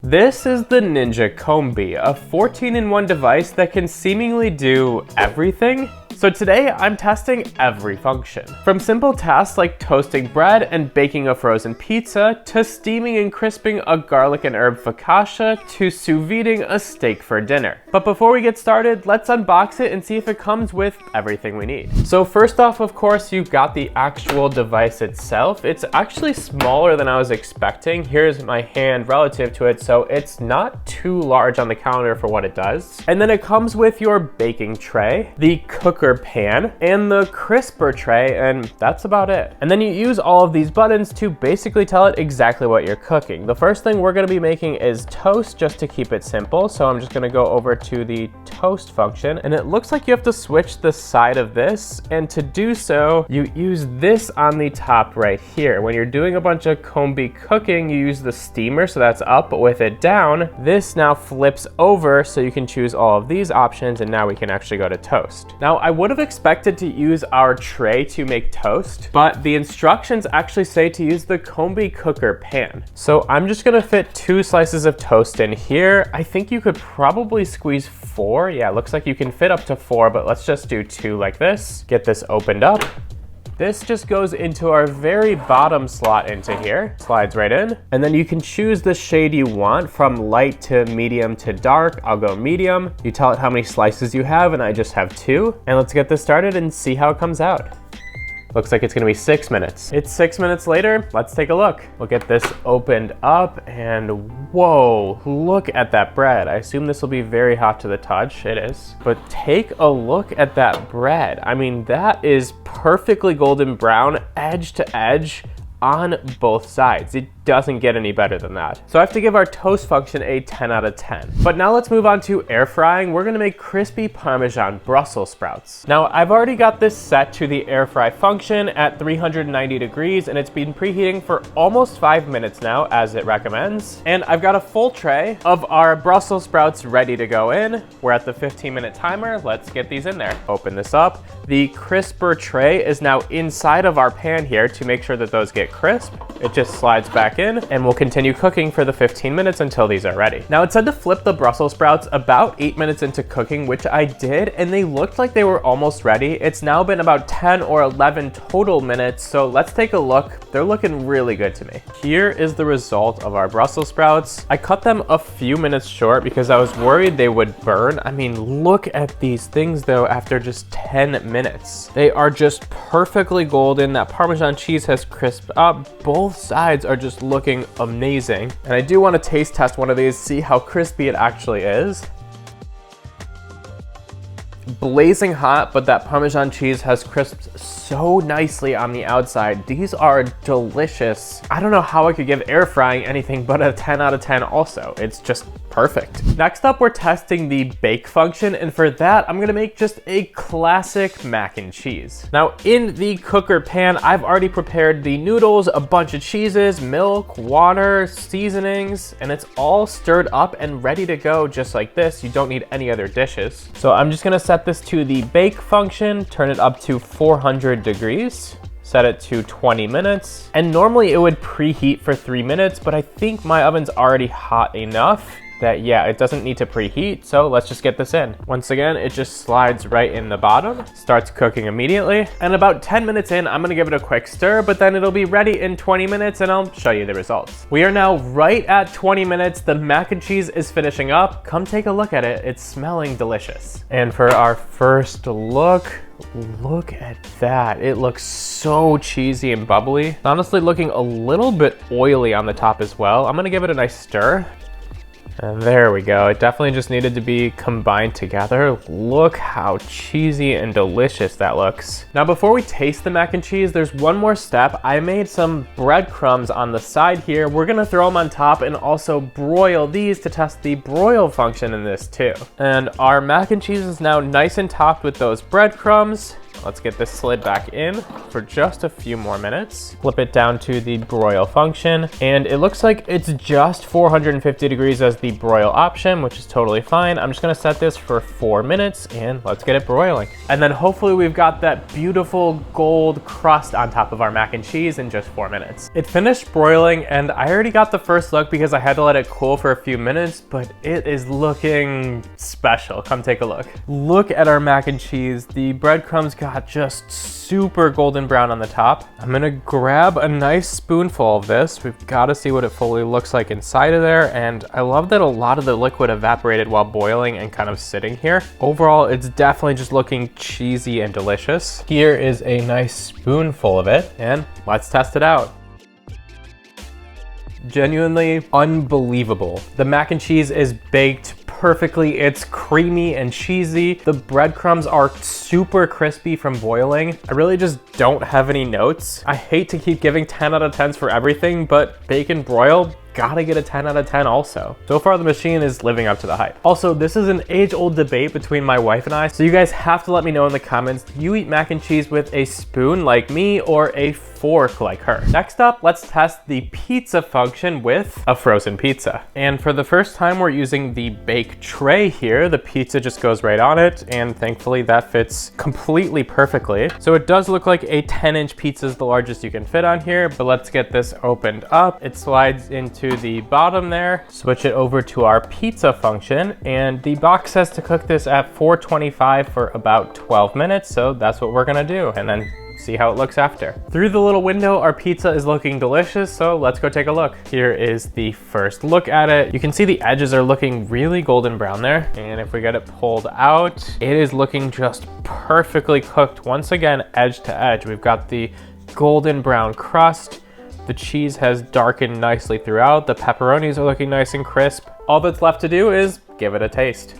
This is the Ninja Combi, a 14-in-1 device that can seemingly do everything. So today I'm testing every function. From simple tasks like toasting bread and baking a frozen pizza, to steaming and crisping a garlic and herb focaccia, to sous viding a steak for dinner. But before we get started, let's unbox it and see if it comes with everything we need. So first off, of course, you've got the actual device itself. It's actually smaller than I was expecting. Here's my hand relative to it, so it's not too large on the counter for what it does. And then it comes with your baking tray, the cooker pan, and the crisper tray, and that's about it. And then you use all of these buttons to basically tell it exactly what you're cooking. The first thing we're gonna be making is toast, just to keep it simple. So I'm just gonna go over to the toast function, and it looks like you have to switch the side of this, and to do so, you use this on the top right here. When you're doing a bunch of combi cooking, you use the steamer, so that's up, but with it down, this now flips over, so you can choose all of these options, and now we can actually go to toast. Now, I would have expected to use our tray to make toast, but the instructions actually say to use the Combi cooker pan. So I'm just gonna fit 2 slices of toast in here. I think you could probably squeeze 4. Yeah, it looks like you can fit up to 4, but let's just do 2 like this. Get this opened up. This just goes into our very bottom slot into here, slides right in. And then you can choose the shade you want, from light to medium to dark. I'll go medium. You tell it how many slices you have, and I just have 2. And let's get this started and see how it comes out. Looks like it's gonna be 6 minutes. It's 6 minutes later, let's take a look. We'll get this opened up, and whoa, look at that bread. I assume this will be very hot to the touch. It is. But take a look at that bread. I mean, that is perfectly golden brown, edge to edge, on both sides. It doesn't get any better than that. So I have to give our toast function a 10 out of 10. But now let's move on to air frying. We're gonna make crispy Parmesan Brussels sprouts. Now I've already got this set to the air fry function at 390 degrees, and it's been preheating for almost 5 minutes now, as it recommends. And I've got a full tray of our Brussels sprouts ready to go in. We're at the 15-minute timer. Let's get these in there. Open this up. The crisper tray is now inside of our pan here to make sure that those get crisp. It just slides back in, and we'll continue cooking for the 15 minutes until these are ready. Now it said to flip the Brussels sprouts about 8 minutes into cooking, which I did, and they looked like they were almost ready. It's now been about 10 or 11 total minutes, so let's take a look. They're looking really good to me. Here is the result of our Brussels sprouts. I cut them a few minutes short because I was worried they would burn. I mean, look at these things though after just 10 minutes. They are just perfectly golden. That Parmesan cheese has crisped up. Both sides are just looking amazing. And I do want to taste test one of these, see how crispy it actually is. Blazing hot, but that Parmesan cheese has crisped so nicely on the outside. These are delicious. I don't know how I could give air frying anything but a 10 out of 10 also. It's just perfect. Next up, we're testing the bake function, and for that, I'm gonna make just a classic mac and cheese. Now, in the cooker pan, I've already prepared the noodles, a bunch of cheeses, milk, water, seasonings, and it's all stirred up and ready to go just like this. You don't need any other dishes. So I'm just gonna set this to the bake function, turn it up to 400 degrees. Set it to 20 minutes. And normally it would preheat for 3 minutes, but I think my oven's already hot enough that, yeah, it doesn't need to preheat, so let's just get this in. Once again, it just slides right in the bottom, starts cooking immediately, and about 10 minutes in, I'm gonna give it a quick stir, but then it'll be ready in 20 minutes, and I'll show you the results. We are now right at 20 minutes. The mac and cheese is finishing up. Come take a look at it. It's smelling delicious. And for our first look at that. It looks so cheesy and bubbly. It's honestly looking a little bit oily on the top as well. I'm gonna give it a nice stir. And there we go. It definitely just needed to be combined together. Look how cheesy and delicious that looks. Now, before we taste the mac and cheese, there's one more step. I made some breadcrumbs on the side here. We're gonna throw them on top and also broil these to test the broil function in this too. And our mac and cheese is now nice and topped with those breadcrumbs. Let's get this slid back in for just a few more minutes. Flip it down to the broil function, and it looks like it's just 450 degrees as the broil option, which is totally fine. I'm just gonna set this for 4 minutes and let's get it broiling. And then hopefully we've got that beautiful gold crust on top of our mac and cheese in just 4 minutes. It finished broiling and I already got the first look because I had to let it cool for a few minutes, but it is looking special. Come take a look. Look at our mac and cheese. The breadcrumbs got just super golden brown on the top. I'm gonna grab a nice spoonful of this. We've got to see what it fully looks like inside of there, and I love that a lot of the liquid evaporated while boiling and kind of sitting here. Overall, it's definitely just looking cheesy and delicious. Here is a nice spoonful of it, and let's test it out. Genuinely unbelievable. The mac and cheese is baked perfectly. It's creamy and cheesy. The breadcrumbs are super crispy from boiling. I really just don't have any notes. I hate to keep giving 10 out of 10s for everything, but bake and broil, gotta get a 10 out of 10 also. So far the machine is living up to the hype. Also, this is an age-old debate between my wife and I, so you guys have to let me know in the comments, do you eat mac and cheese with a spoon like me or a fork like her? Next up, let's test the pizza function with a frozen pizza. And for the first time, we're using the bake tray here. The pizza just goes right on it, and thankfully that fits completely perfectly. So it does look like a 10-inch pizza is the largest you can fit on here, but let's get this opened up. It slides into the bottom there, switch it over to our pizza function, and the box says to cook this at 425 for about 12 minutes, so that's what we're gonna do, and then see how it looks after. Through the little window, our pizza is looking delicious, so let's go take a look. Here is the first look at it. You can see the edges are looking really golden brown there, and if we get it pulled out, it is looking just perfectly cooked. Once again, edge to edge. We've got the golden brown crust. The cheese has darkened nicely throughout. The pepperonis are looking nice and crisp. All that's left to do is give it a taste.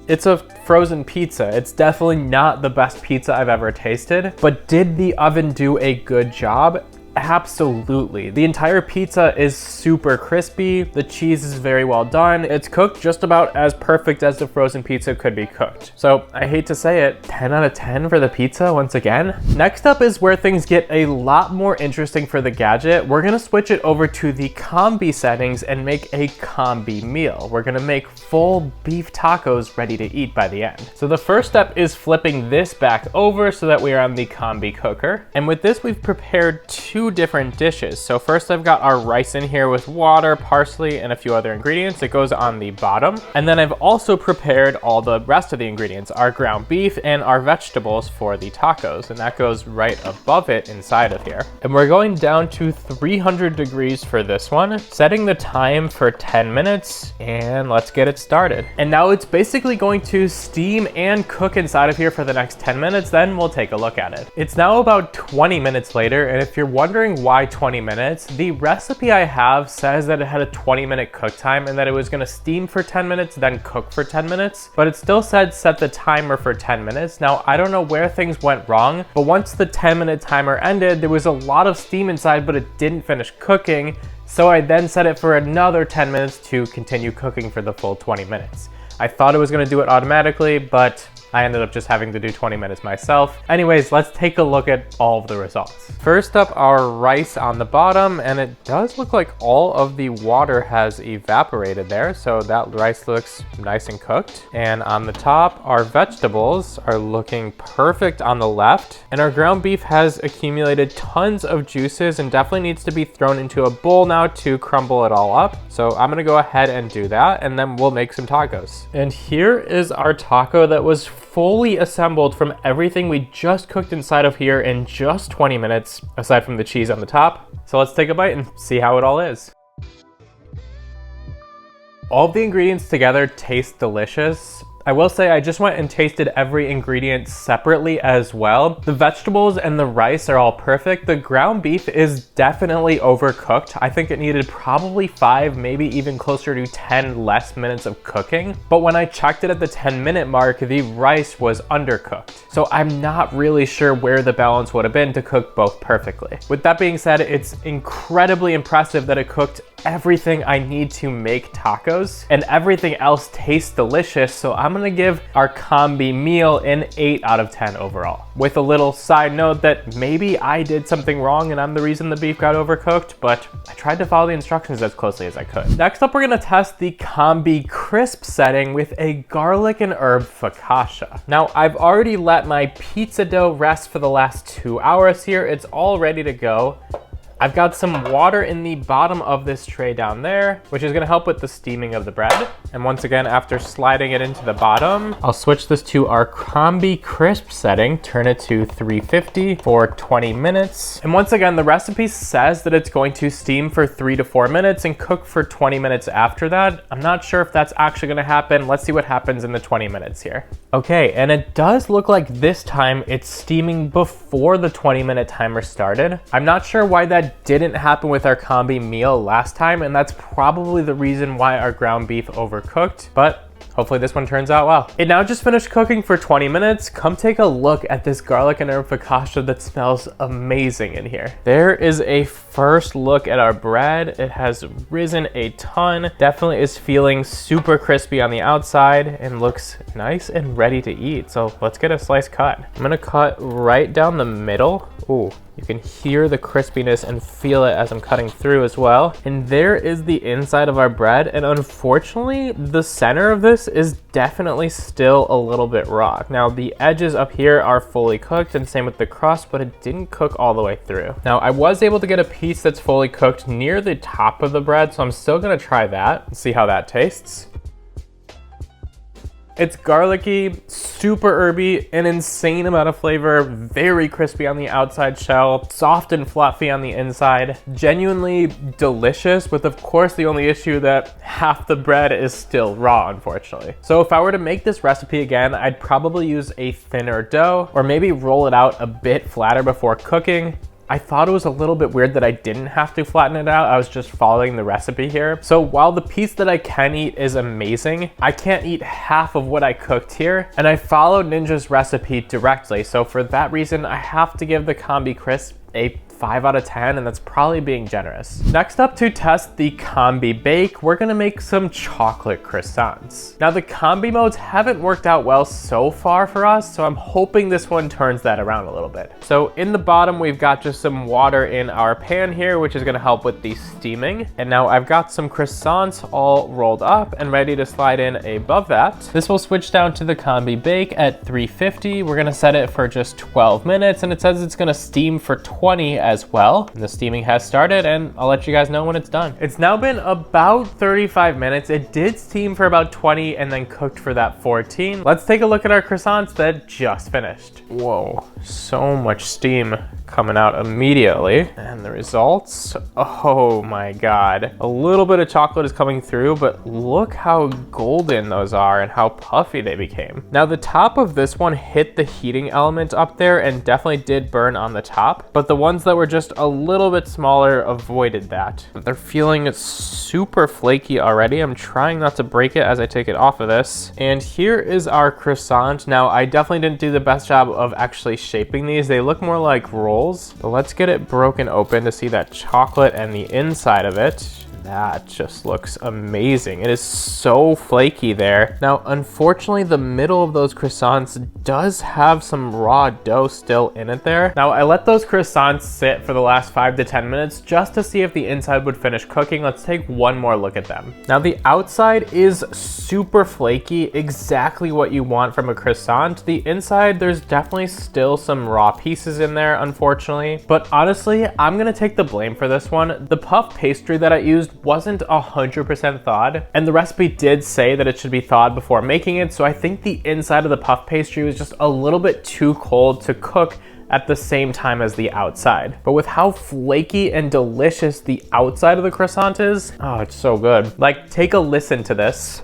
It's a frozen pizza. It's definitely not the best pizza I've ever tasted, but did the oven do a good job? Absolutely. The entire pizza is super crispy. The cheese is very well done. It's cooked just about as perfect as the frozen pizza could be cooked. So I hate to say it, 10 out of 10 for the pizza once again. Next up is where things get a lot more interesting for the gadget. We're gonna switch it over to the Combi settings and make a Combi meal. We're gonna make full beef tacos ready to eat by the end. So the first step is flipping this back over so that we are on the Combi cooker. And with this, we've prepared two different dishes. So first I've got our rice in here with water, parsley, and a few other ingredients. It goes on the bottom. And then I've also prepared all the rest of the ingredients, our ground beef and our vegetables for the tacos. And that goes right above it inside of here. And we're going down to 300 degrees for this one, setting the time for 10 minutes, and let's get it started. And now it's basically going to steam and cook inside of here for the next 10 minutes, then we'll take a look at it. It's now about 20 minutes later, and if you're wondering why 20 minutes, the recipe I have says that it had a 20-minute cook time and that it was gonna steam for 10 minutes, then cook for 10 minutes, but it still said set the timer for 10 minutes. Now, I don't know where things went wrong, but once the 10-minute timer ended, there was a lot of steam inside, but it didn't finish cooking. So I then set it for another 10 minutes to continue cooking for the full 20 minutes. I thought it was gonna do it automatically, but I ended up just having to do 20 minutes myself. Anyways, let's take a look at all of the results. First up, our rice on the bottom, and it does look like all of the water has evaporated there, so that rice looks nice and cooked. And on the top, our vegetables are looking perfect on the left, and our ground beef has accumulated tons of juices and definitely needs to be thrown into a bowl now to crumble it all up. So I'm gonna go ahead and do that, and then we'll make some tacos. And here is our taco that was fully assembled from everything we just cooked inside of here in just 20 minutes, aside from the cheese on the top. So let's take a bite and see how it all is. All of the ingredients together taste delicious. I will say I just went and tasted every ingredient separately as well. The vegetables and the rice are all perfect. The ground beef is definitely overcooked. I think it needed probably 5, maybe even closer to 10 less minutes of cooking. But when I checked it at the 10-minute mark, the rice was undercooked. So I'm not really sure where the balance would have been to cook both perfectly. With that being said, it's incredibly impressive that it cooked everything I need to make tacos, and everything else tastes delicious, so I'm gonna give our Combi Meal an 8 out of 10 overall. With a little side note that maybe I did something wrong and I'm the reason the beef got overcooked, but I tried to follow the instructions as closely as I could. Next up, we're gonna test the Combi Crisp setting with a garlic and herb focaccia. Now, I've already let my pizza dough rest for the last 2 hours here. It's all ready to go. I've got some water in the bottom of this tray down there, which is gonna help with the steaming of the bread. And once again, after sliding it into the bottom, I'll switch this to our Combi Crisp setting, turn it to 350 for 20 minutes. And once again, the recipe says that it's going to steam for 3 to 4 minutes and cook for 20 minutes after that. I'm not sure if that's actually gonna happen. Let's see what happens in the 20 minutes here. Okay, and it does look like this time it's steaming before the 20-minute timer started. I'm not sure why that didn't happen with our Combi Meal last time, and that's probably the reason why our ground beef overcooked, but hopefully this one turns out well. It now just finished cooking for 20 minutes. Come take a look at this garlic and herb focaccia that smells amazing in here. There is a first look at our bread. It has risen a ton. Definitely is feeling super crispy on the outside and looks nice and ready to eat. So let's get a slice cut. I'm gonna cut right down the middle. Ooh. You can hear the crispiness and feel it as I'm cutting through as well. And there is the inside of our bread. And unfortunately, the center of this is definitely still a little bit raw. Now, the edges up here are fully cooked, and same with the crust, but it didn't cook all the way through. Now, I was able to get a piece that's fully cooked near the top of the bread, so I'm still gonna try that and see how that tastes. It's garlicky, super herby, an insane amount of flavor, very crispy on the outside shell, soft and fluffy on the inside, genuinely delicious, with of course the only issue that half the bread is still raw, unfortunately. So if I were to make this recipe again, I'd probably use a thinner dough, or maybe roll it out a bit flatter before cooking. I thought it was a little bit weird that I didn't have to flatten it out. I was just following the recipe here. So while the piece that I can eat is amazing, I can't eat half of what I cooked here. And I followed Ninja's recipe directly. So for that reason, I have to give the Combi Crisp a 5 out of 10, and that's probably being generous. Next up, to test the Combi Bake, we're gonna make some chocolate croissants. Now, the combi modes haven't worked out well so far for us, so I'm hoping this one turns that around a little bit. So in the bottom, we've got just some water in our pan here, which is gonna help with the steaming. And now I've got some croissants all rolled up and ready to slide in above that. This will switch down to the Combi Bake at 350. We're gonna set it for just 12 minutes, and it says it's gonna steam for 20 as well. And the steaming has started, and I'll let you guys know when it's done. It's now been about 35 minutes. It did steam for about 20 and then cooked for that 14. Let's take a look at our croissants that just finished. Whoa, so much steam coming out immediately. And the results, oh my God. A little bit of chocolate is coming through, but look how golden those are and how puffy they became. Now, the top of this one hit the heating element up there and definitely did burn on the top, but the ones that were just a little bit smaller avoided that. They're feeling super flaky already. I'm trying not to break it as I take it off of this. And here is our croissant. Now, I definitely didn't do the best job of actually shaping these. They look more like rolls, but let's get it broken open to see that chocolate and the inside of it. That just looks amazing. It is so flaky there. Now, unfortunately, the middle of those croissants does have some raw dough still in it there. Now, I let those croissants sit for the last 5 to 10 minutes just to see if the inside would finish cooking. Let's take one more look at them. Now, the outside is super flaky, exactly what you want from a croissant. The inside, there's definitely still some raw pieces in there, unfortunately. But honestly, I'm gonna take the blame for this one. The puff pastry that I used wasn't 100% thawed, and the recipe did say that it should be thawed before making it, so I think the inside of the puff pastry was just a little bit too cold to cook at the same time as the outside. But with how flaky and delicious the outside of the croissant is, oh, it's so good. Like, take a listen to this.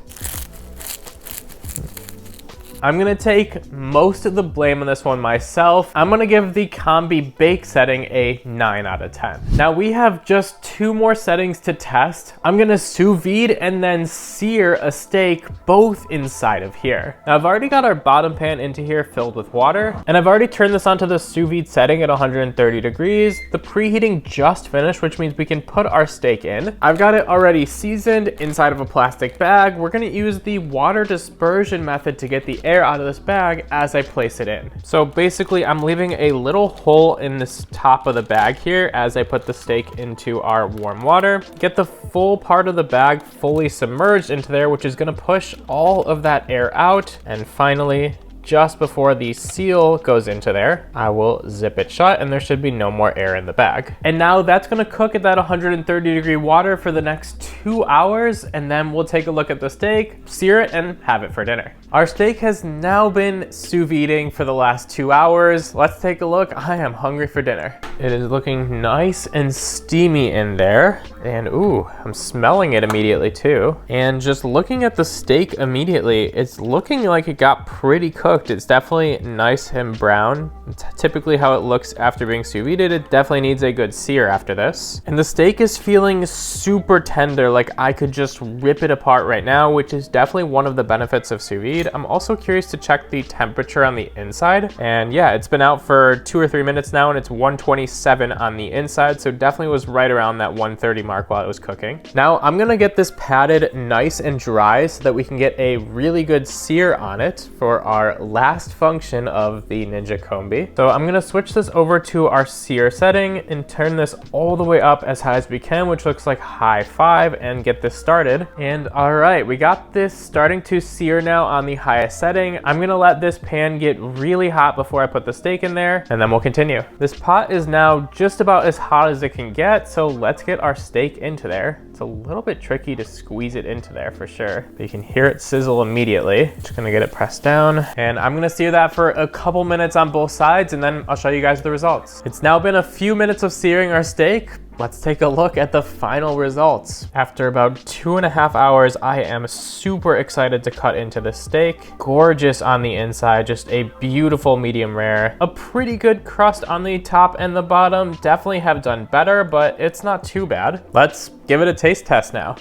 I'm gonna take most of the blame on this one myself. I'm gonna give the Combi Bake setting a 9 out of 10. Now we have just 2 more settings to test. I'm gonna sous vide and then sear a steak both inside of here. Now I've already got our bottom pan into here filled with water, and I've already turned this onto the sous vide setting at 130 degrees. The preheating just finished, which means we can put our steak in. I've got it already seasoned inside of a plastic bag. We're gonna use the water dispersion method to get the air out of this bag as I place it in. So basically I'm leaving a little hole in this top of the bag here as I put the steak into our warm water. Get the full part of the bag fully submerged into there, which is gonna push all of that air out. And finally, just before the seal goes into there, I will zip it shut and there should be no more air in the bag. And now that's gonna cook at that 130 degree water for the next 2 hours, and then we'll take a look at the steak, sear it, and have it for dinner. Our steak has now been sous videing for the last 2 hours. Let's take a look. I am hungry for dinner. It is looking nice and steamy in there. And ooh, I'm smelling it immediately too. And just looking at the steak immediately, it's looking like it got pretty cooked. It's definitely nice and brown. It's typically how it looks after being sous vide. It definitely needs a good sear after this. And the steak is feeling super tender, like I could just rip it apart right now, which is definitely one of the benefits of sous vide. I'm also curious to check the temperature on the inside. And yeah, it's been out for 2 or 3 minutes now and it's 127 on the inside. So definitely was right around that 130 mark while it was cooking. Now I'm gonna get this patted nice and dry so that we can get a really good sear on it for our last function of the Ninja Combi. So I'm gonna switch this over to our sear setting and turn this all the way up as high as we can, which looks like high 5, and get this started. And all right, we got this starting to sear now on the highest setting. I'm gonna let this pan get really hot before I put the steak in there, and then we'll continue. This pot is now just about as hot as it can get, so let's get our steak into there. It's a little bit tricky to squeeze it into there for sure, but you can hear it sizzle immediately. Just gonna get it pressed down, and I'm gonna sear that for a couple minutes on both sides, and then I'll show you guys the results. It's now been a few minutes of searing our steak. Let's take a look at the final results. After about 2.5 hours, I am super excited to cut into the steak. Gorgeous on the inside, just a beautiful medium rare. A pretty good crust on the top and the bottom. Definitely have done better, but it's not too bad. Let's give it a taste test now.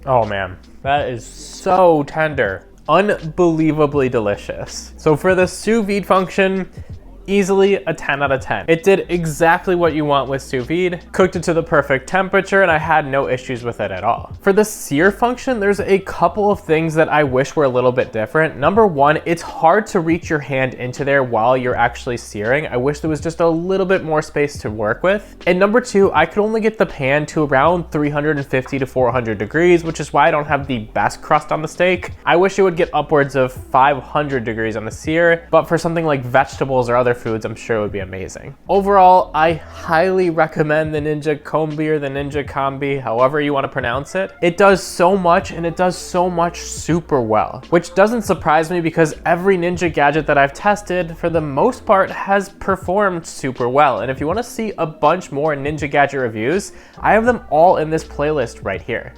Oh man, that is so tender. Unbelievably delicious. So for the sous vide function, easily a 10 out of 10. It did exactly what you want with sous vide, cooked it to the perfect temperature, and I had no issues with it at all. For the sear function, there's a couple of things that I wish were a little bit different. Number one, it's hard to reach your hand into there while you're actually searing. I wish there was just a little bit more space to work with. And number two, I could only get the pan to around 350 to 400 degrees, which is why I don't have the best crust on the steak. I wish it would get upwards of 500 degrees on the sear, but for something like vegetables or other foods, I'm sure it would be amazing. Overall, I highly recommend the Ninja Combi or the Ninja Combi, however you want to pronounce it. It does so much, and it does so much super well, which doesn't surprise me because every Ninja gadget that I've tested, for the most part, has performed super well. And if you want to see a bunch more Ninja gadget reviews, I have them all in this playlist right here.